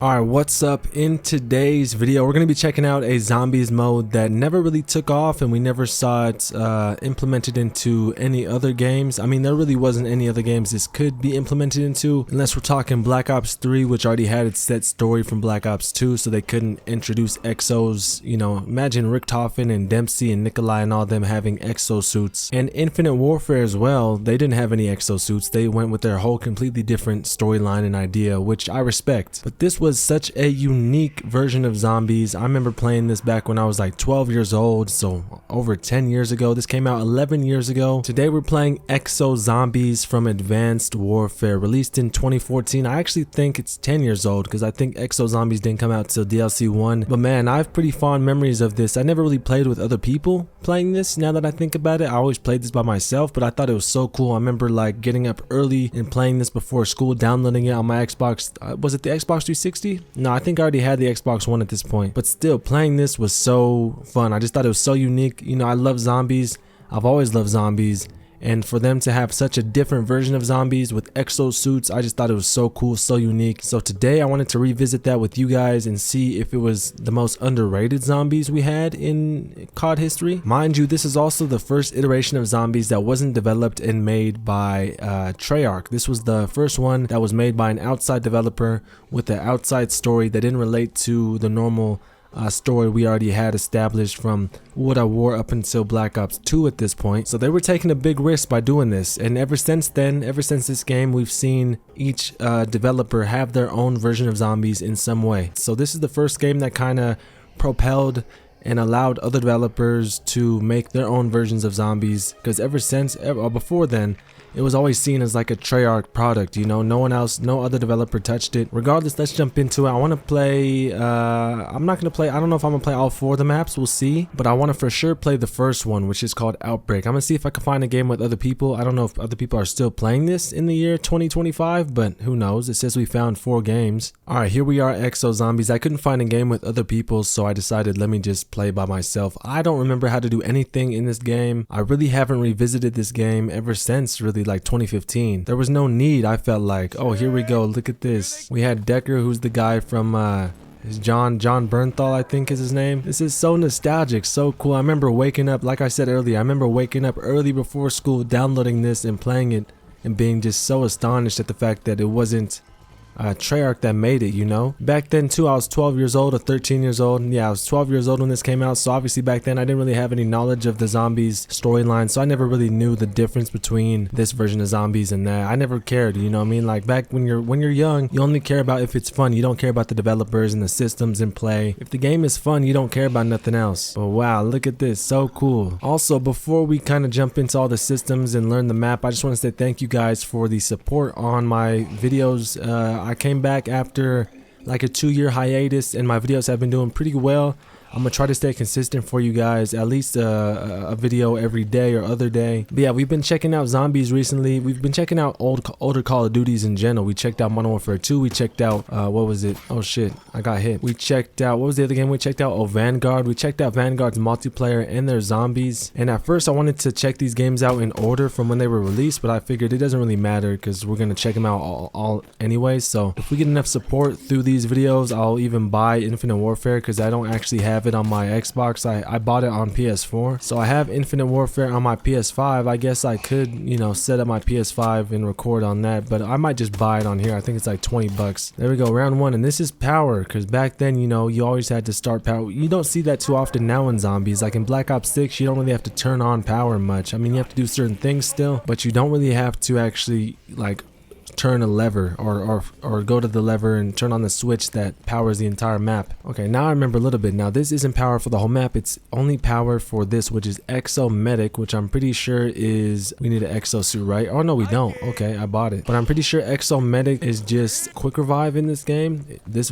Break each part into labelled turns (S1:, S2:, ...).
S1: Alright, what's up? In today's video, we're going to be checking out a zombies mode that never really took off and we never saw it implemented into any other games. I mean, there really wasn't any other games this could be implemented into, unless we're talking Black Ops 3, which already had its set story from Black Ops 2, so they couldn't introduce exos. You know, imagine Richtofen and Dempsey and Nikolai and all them having exosuits. And Infinite Warfare as well, they didn't have any exosuits. They went with their whole completely different storyline and idea, which I respect. But this was such a unique version of zombies. I remember playing this back when I was like 12 years old, so over 10 years ago. This came out 11 years ago. Today we're playing Exo Zombies from Advanced Warfare, released in 2014. I actually think it's 10 years old because I think Exo Zombies didn't come out till DLC 1. But man, I have pretty fond memories of this. I never really played with other people playing this. Now that I think about it, I always played this by myself, but I thought it was so cool. I remember like getting up early and playing this before school, downloading it on my Xbox. Was it the Xbox 360? No, I think I already had the Xbox One at this point, but still playing this was so fun. I just thought it was so unique. You know, I love zombies. I've always loved zombies, and for them to have such a different version of zombies with exo suits, I just thought it was so cool, so unique. So today I wanted to revisit that with you guys and see if it was the most underrated zombies we had in COD history. Mind you, this is also the first iteration of zombies that wasn't developed and made by Treyarch. This was the first one that was made by an outside developer with an outside story that didn't relate to the normal story we already had established from World at War up until Black Ops 2 at this point. So they were taking a big risk by doing this, and ever since then, ever since this game, we've seen each developer have their own version of zombies in some way. So this is the first game that kind of propelled and allowed other developers to make their own versions of zombies, because ever since, before then, it was always seen as like a Treyarch product, you know. No one else, no other developer touched it. Regardless, let's jump into it. I want to play, I'm not going to play, I don't know if I'm going to play all 4 of the maps, we'll see. But I want to for sure play the first one, which is called Outbreak. I'm going to see if I can find a game with other people. I don't know if other people are still playing this in the year 2025, but who knows. It says we found 4 games. Alright, here we are, Exo Zombies. I couldn't find a game with other people, so I decided let me just play by myself. I don't remember how to do anything in this game. I really haven't revisited this game ever since really like 2015. There was no need. I felt like, oh, here we go, look at this. We had Decker, who's the guy from John Bernthal, I think is his name. This is so nostalgic, so cool. I remember waking up, like I said earlier, I remember waking up early before school, downloading this and playing it and being just so astonished at the fact that it wasn't Treyarch that made it, you know. Back then too, I was 12 years old or 13 years old. Yeah, I was 12 years old when this came out, so obviously back then I didn't really have any knowledge of the zombies storyline, so I never really knew the difference between this version of zombies and that. I never cared, you know what I mean? Like back when you're young, you only care about if it's fun. You don't care about the developers and the systems in play. If the game is fun, you don't care about nothing else. But wow, look at this, so cool. Also, before we kind of jump into all the systems and learn the map, I just want to say thank you guys for the support on my videos. I came back after like a 2-year hiatus and my videos have been doing pretty well. I'm gonna try to stay consistent for you guys, at least a video every day or other day. But yeah, we've been checking out zombies recently. We've been checking out older Call of Duties in general. We checked out Modern Warfare 2. We checked out, what was it? Oh shit, I got hit. We checked out, what was the other game we checked out? Oh, Vanguard. We checked out Vanguard's multiplayer and their zombies. And at first I wanted to check these games out in order from when they were released, but I figured it doesn't really matter because we're gonna check them out all anyway. So if we get enough support through these videos, I'll even buy Infinite Warfare because I don't actually have it on my Xbox. I bought it on PS4, so I have Infinite Warfare on my PS5. I guess I could, you know, set up my PS5 and record on that, but I might just buy it on here. I think it's like 20 bucks. There we go, round 1, and this is power, because back then, you know, you always had to start power. You don't see that too often now in zombies. Like in Black Ops 6, you don't really have to turn on power much. I mean, you have to do certain things still, but you don't really have to actually like turn a lever or go to the lever and turn on the switch that powers the entire map. Okay, now I remember a little bit. Now this isn't power for the whole map, it's only power for this, which is Exo Medic, which I'm pretty sure is, we need an exo suit, right? Oh no, we don't. Okay, I bought it, but I'm pretty sure Exo Medic is just quick revive in this game, this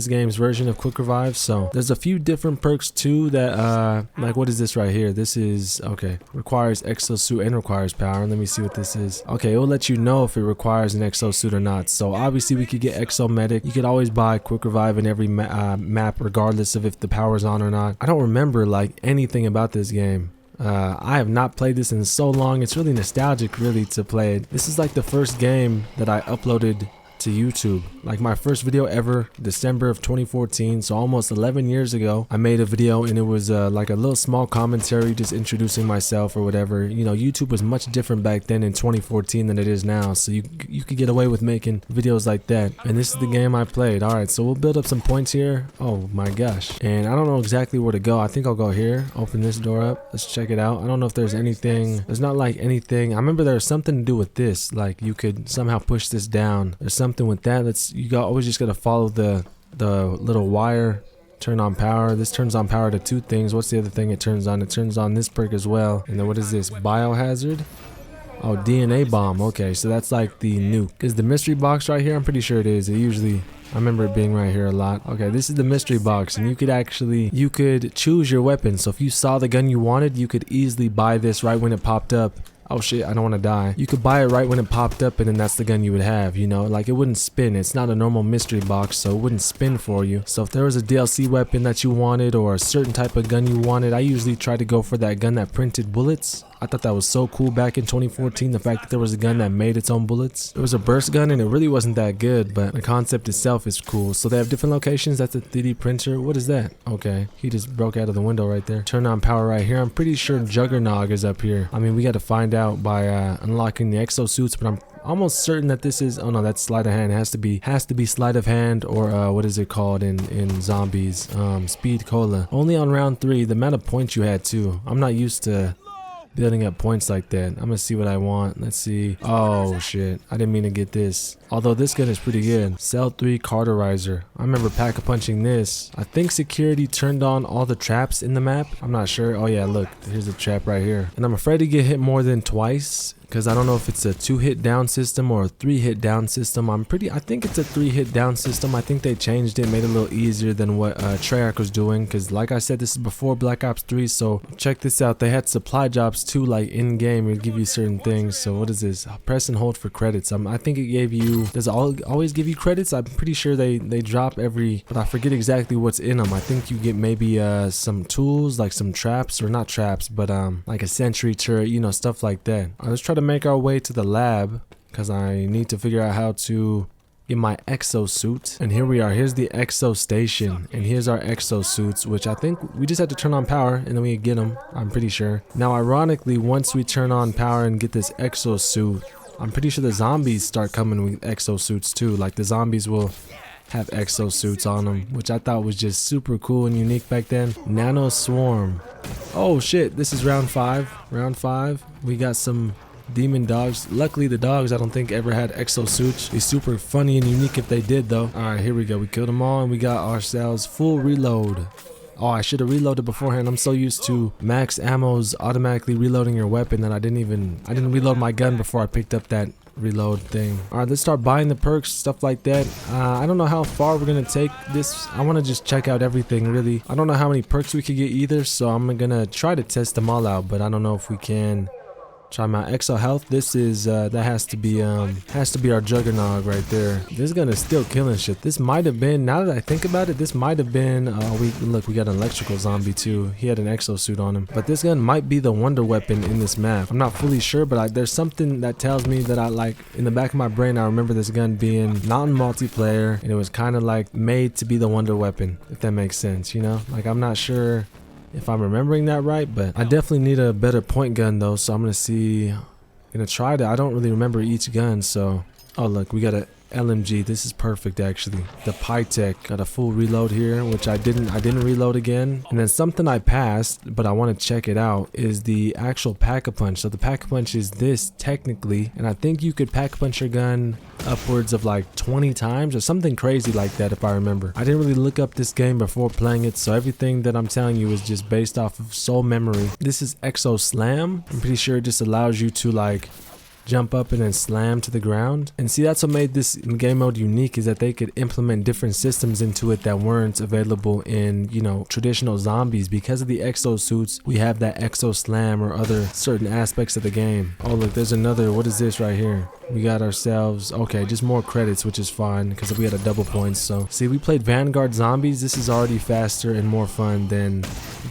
S1: game's version of quick revive. So there's a few different perks too that like, what is this right here? This is, okay, requires exo suit and requires power. Let me see what this is. Okay, it will let you know if it requires an exo suit or not. So obviously we could get Exo Medic. You could always buy quick revive in every map regardless of if the power's on or not. I don't remember like anything about this game. I have not played this in so long. It's really nostalgic really to play it. This is like the first game that I uploaded to YouTube. Like my first video ever, December of 2014, so almost 11 years ago, I made a video and it was like a little small commentary just introducing myself or whatever. You know, YouTube was much different back then in 2014 than it is now, so you could get away with making videos like that. And this is the game I played. Alright, so we'll build up some points here. Oh my gosh. And I don't know exactly where to go. I think I'll go here, open this door up. Let's check it out. I don't know if there's anything. There's not like anything. I remember there's something to do with this. Like you could somehow push this down. There's something with that. Always just gotta follow the little wire. Turn on power. This turns on power to two things. What's the other thing it turns on? It turns on this perk as well. And then what is this? Biohazard? Oh, DNA bomb. Okay, so that's like the nuke. Is the mystery box right here? I'm pretty sure it is. I remember it being right here a lot. Okay, this is the mystery box, and you could choose your weapon. So if you saw the gun you wanted, you could easily buy this right when it popped up. Oh shit, I don't want to die. You could buy it right when it popped up, and then that's the gun you would have, you know? Like, it wouldn't spin. It's not a normal mystery box, so it wouldn't spin for you. So if there was a DLC weapon that you wanted or a certain type of gun you wanted, I usually try to go for that gun that printed bullets. I thought that was so cool back in 2014, the fact that there was a gun that made its own bullets. It was a burst gun, and it really wasn't that good, but the concept itself is cool. So they have different locations. That's a 3D printer. What is that? Okay, he just broke out of the window right there. Turn on power right here. I'm pretty sure Juggernog is up here. I mean, we got to find out by unlocking the exosuits, but I'm almost certain that this is, oh no, that's sleight of hand. It has to be sleight of hand, or what is it called in zombies? Speed cola. Only on round 3. The amount of points you had too. I'm not used to building up points like that. I'm gonna see what I want. Let's see. Oh shit, I didn't mean to get this. Although this gun is pretty good. Cell 3 Carterizer. I remember pack-a-punching this. I think security turned on all the traps in the map. I'm not sure. Oh yeah, look, here's a trap right here. And I'm afraid to get hit more than twice, because I don't know if it's a 2-hit down system or a 3-hit down system. I think it's a 3-hit down system. I think they changed it, made it a little easier than what Treyarch was doing, because like I said, this is before Black Ops 3, so check this out. They had supply jobs too, like in game. It would give you certain things. So what is this? Press and hold for credits. I think it gave you, does it always give you credits? I'm pretty sure they drop every, but I forget exactly what's in them. I think you get maybe some tools, like some traps, or not traps, but like a sentry turret, you know, stuff like that. Let's try to make our way to the lab, because I need to figure out how to get my exosuit. And here we are. Here's the exo station, and here's our exosuits, which I think we just have to turn on power and then we get them, I'm pretty sure. Now ironically, once we turn on power and get this exosuit, I'm pretty sure the zombies start coming with exosuits too. Like the zombies will have exosuits on them, which I thought was just super cool and unique back then. Nano Swarm. Oh shit, this is round 5. Round 5. We got some demon dogs. Luckily the dogs I don't think ever had exosuits. Be super funny and unique if they did though. Alright, here we go. We killed them all and we got ourselves full reload. Oh, I should have reloaded beforehand. I'm so used to max ammos automatically reloading your weapon that I didn't reload my gun before I picked up that reload thing. Alright, let's start buying the perks, stuff like that. I don't know how far we're gonna take this. I want to just check out everything really. I don't know how many perks we could get either, so I'm gonna try to test them all out, but I don't know if we can. Try my Exo Health. This is that has to be our Juggernog right there. This gun is still killing shit. This might have been, now that I think about it, this might have been we got an electrical zombie too. He had an exosuit on him. But this gun might be the wonder weapon in this map. I'm not fully sure, but there's something that tells me that in the back of my brain I remember this gun being not in multiplayer, and it was kind of like made to be the wonder weapon, if that makes sense, you know? Like, I'm not sure if I'm remembering that right, but I definitely need a better point gun though, so I'm gonna try to. I don't really remember each gun, so. Oh look, we got a LMG. This is perfect actually. The Pytech got a full reload here, which I didn't reload again. And then something I passed, but I want to check it out, is the actual pack-a-punch. So the pack-a-punch is this technically, and I think you could pack-a-punch your gun upwards of like 20 times or something crazy like that if I remember. I didn't really look up this game before playing it, so everything that I'm telling you is just based off of soul memory. This is Exo Slam. I'm pretty sure it just allows you to like jump up and then slam to the ground. And see, that's what made this game mode unique, is that they could implement different systems into it that weren't available in, you know, traditional zombies. Because of the exosuits, we have that exo slam or other certain aspects of the game. Oh look, there's another, what is this right here? We got ourselves, okay, just more credits, which is fine because we had a double points. So see, we played Vanguard Zombies. This is already faster and more fun than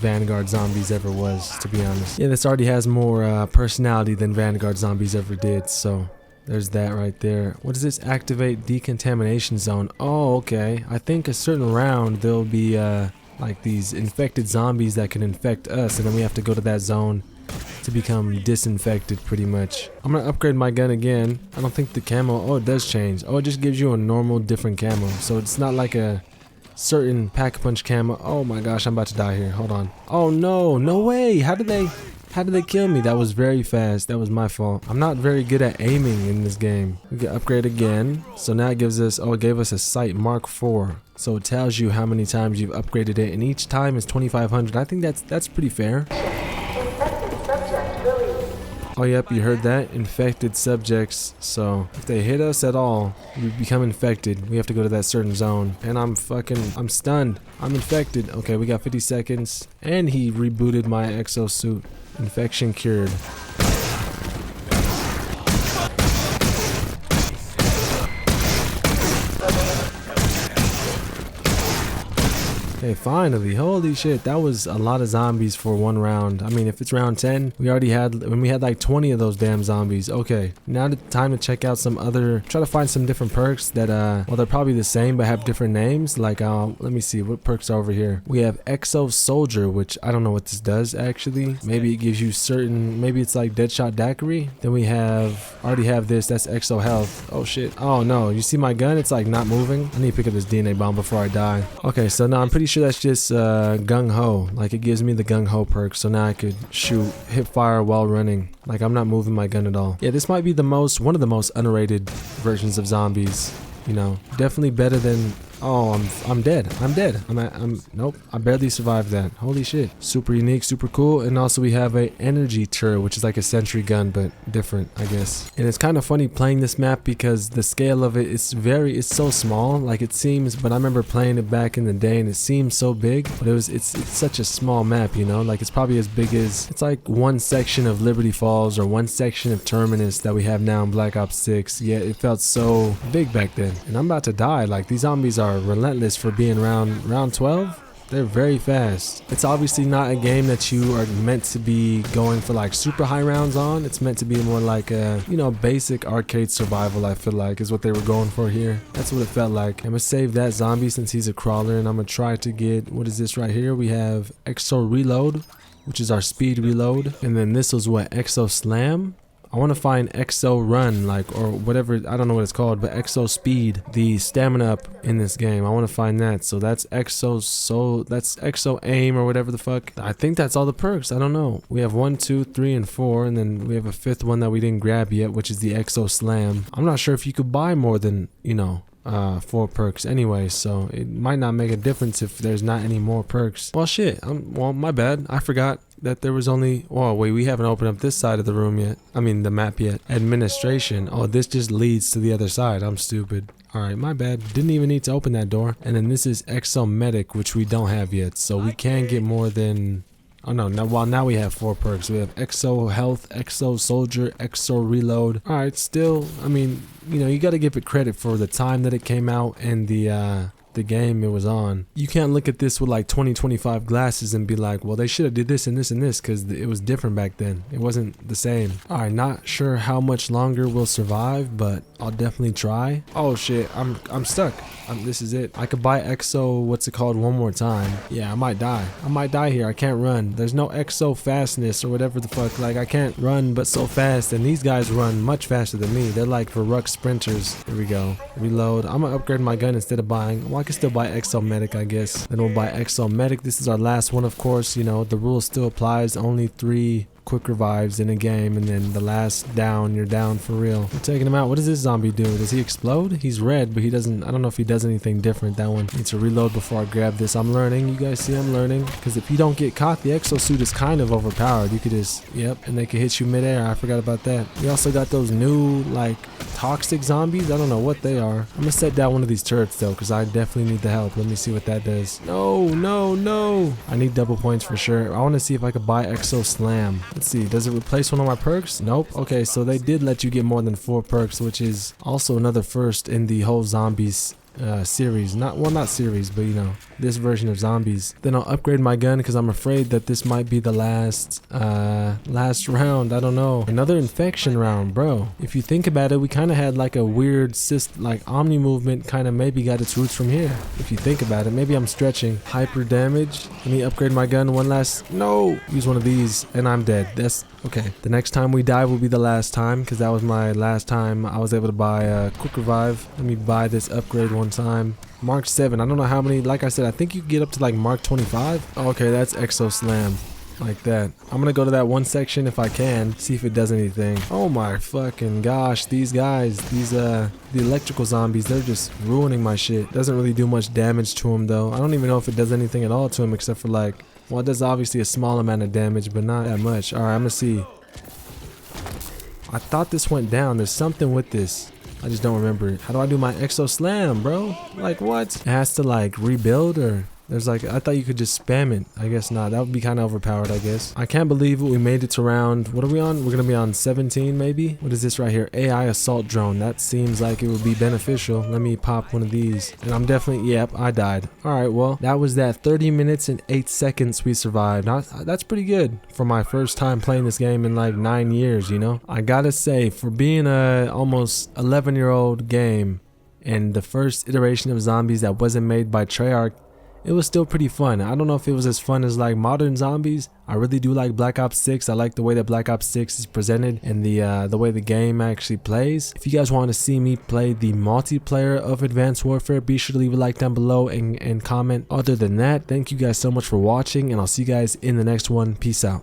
S1: Vanguard Zombies ever was, to be honest. Yeah, this already has more personality than Vanguard Zombies ever did. So There's that right there. What does this? Activate decontamination zone. Oh, okay. I think a certain round there'll be like these infected zombies that can infect us, and then we have to go to that zone to become disinfected pretty much. I'm gonna upgrade my gun again. I don't think the camo, oh, it does change. Oh, it just gives you a normal different camo. So it's not like a certain pack-a-punch camo. Oh my gosh, I'm about to die here. Hold on. Oh no, no way. How did they kill me? That was very fast. That was my fault. I'm not very good at aiming in this game. We can upgrade again. So now it gives us, oh, it gave us a sight Mark IV. So it tells you how many times you've upgraded it, and each time is 2,500. I think that's pretty fair. Oh yep, you heard that. Infected subjects. So if they hit us at all, we become infected. We have to go to that certain zone. And I'm stunned. I'm infected. Okay, we got 50 seconds. And he rebooted my exosuit. Infection cured. Okay, finally. Holy shit, that was a lot of zombies for one round. I mean, if it's round 10, we had like 20 of those damn zombies. Okay, now the time to check out some other, try to find some different perks that, well, they're probably the same but have different names. Like, let me see, what perks are over here? We have Exo Soldier, which I don't know what this does actually. Maybe it gives you certain, maybe it's like Deadshot Daiquiri. Then we already have this, that's Exo Health. Oh shit, oh no, you see my gun? It's like not moving. I need to pick up this DNA bomb before I die. Okay, so now I'm pretty sure that's just gung ho. Like, it gives me the gung ho perk, so now I could shoot hip fire while running. Like, I'm not moving my gun at all. Yeah, this might be one of the most underrated versions of zombies. You know, definitely better than, oh, I'm dead. Nope, I barely survived that. Holy shit. Super unique, super cool. And also we have a energy turret, which is like a sentry gun, but different, I guess. And it's kind of funny playing this map because the scale of it is it's so small, like it seems, but I remember playing it back in the day and it seems so big, but it's such a small map, you know, like it's probably as big as, it's like one section of Liberty Falls or one section of Terminus that we have now in Black Ops 6. Yeah, it felt so big back then. And I'm about to die. Like, these zombies are relentless for being round 12. They're very fast. It's obviously not a game that you are meant to be going for like super high rounds on. It's meant to be more like a, you know, basic arcade survival, I feel like is what they were going for here. That's what it felt like. I'm gonna save that zombie since he's a crawler, and I'm gonna try to get, what is this right here? We have Exo Reload, which is our speed reload. And then this was what, Exo Slam? I want to find Exo Run, like, or whatever, I don't know what it's called, but Exo Speed, the stamina up in this game. I want to find that. So that's that's Exo Aim or whatever the fuck. I think that's all the perks. I don't know. We have 1, 2, 3, and 4, and then we have a 5th one that we didn't grab yet, which is the Exo Slam. I'm not sure if you could buy more than, you know, 4 perks anyway, so it might not make a difference if there's not any more perks. Well, shit, well, my bad. I forgot that there was only, oh wait, we haven't opened up this side of the room yet. I mean the map yet. Administration. Oh, this just leads to the other side. I'm stupid. Alright, my bad. Didn't even need to open that door. And then this is Exo Medic, which we don't have yet, so we can get more than, oh no, now we have 4 perks. We have Exo Health, Exo Soldier, Exo Reload. Alright, still, I mean, you know, you gotta give it credit for the time that it came out and the game it was on. You can't look at this with like 2025 glasses and be like, well, they should have did this and this and this, because it was different back then. It wasn't the same. Alright, not sure how much longer we'll survive, but I'll definitely try. Oh shit, I'm stuck. This is it. I could buy Exo, what's it called, one more time. Yeah, I might die. I might die here. I can't run. There's no Exo fastness or whatever the fuck. Like, I can't run but so fast, and these guys run much faster than me. They're like Varrock sprinters. Here we go. Reload. I'm gonna upgrade my gun instead of buying, well, I can still buy Exo Medic, I guess. Then we'll buy Exo Medic. This is our last one, of course. You know, the rule still applies. Only 3 quick revives in a game, and then the last down, you're down for real. We're taking him out. What does this zombie do? Does he explode? He's red, but he doesn't, I don't know if he does anything different. That one needs to reload before I grab this. I'm learning. You guys see I'm learning, because if you don't get caught, the exosuit is kind of overpowered. You could just, yep, and they can hit you midair. I forgot about that. We also got those new, like, toxic zombies. I don't know what they are. I'm gonna set down one of these turrets though, because I definitely need the help. Let me see what that does. No, no, no. I need double points for sure. I want to see if I could buy Exo Slam. Let's see. Does it replace one of my perks? Nope. Okay, so they did let you get more than 4 perks, which is also another first in the whole zombies series. Not series, but you know, this version of zombies. Then I'll upgrade my gun because I'm afraid that this might be the last round. I don't know. Another infection round, bro. If you think about it, we kind of had like a weird like omni movement kind of maybe got its roots from here. If you think about it, maybe I'm stretching. Hyper damage. Let me upgrade my gun one last. No, use one of these and I'm dead. That's okay. The next time we die will be the last time because that was my last time I was able to buy a quick revive. Let me buy this upgrade one time. Mark 7. I don't know how many. Like I said, I think you can get up to like Mark 25. Okay, that's Exo Slam. Like that. I'm gonna go to that one section if I can, see if it does anything. Oh my fucking gosh, these guys, the electrical zombies, they're just ruining my shit. Doesn't really do much damage to them though. I don't even know if it does anything at all to them except for like, well, it does obviously a small amount of damage, but not that much. Alright, I'm gonna see. I thought this went down. There's something with this. I just don't remember it. How do I do my Exo Slam, bro? Like what? It has to like rebuild or... There's like, I thought you could just spam it. I guess not. That would be kind of overpowered, I guess. I can't believe it. We made it to round, what are we on? We're going to be on 17 maybe? What is this right here? AI assault drone. That seems like it would be beneficial. Let me pop one of these. And I'm definitely, yep, I died. All right, well, that was that 30 minutes and 8 seconds we survived. That's pretty good for my first time playing this game in like 9 years, you know? I gotta say, for being a almost 11-year-old game and the first iteration of zombies that wasn't made by Treyarch, it was still pretty fun. I don't know if it was as fun as like modern zombies. I really do like Black Ops 6. I like the way that Black Ops 6 is presented and the way the game actually plays. If you guys want to see me play the multiplayer of Advanced Warfare, be sure to leave a like down below and comment. Other than that, thank you guys so much for watching and I'll see you guys in the next one. Peace out.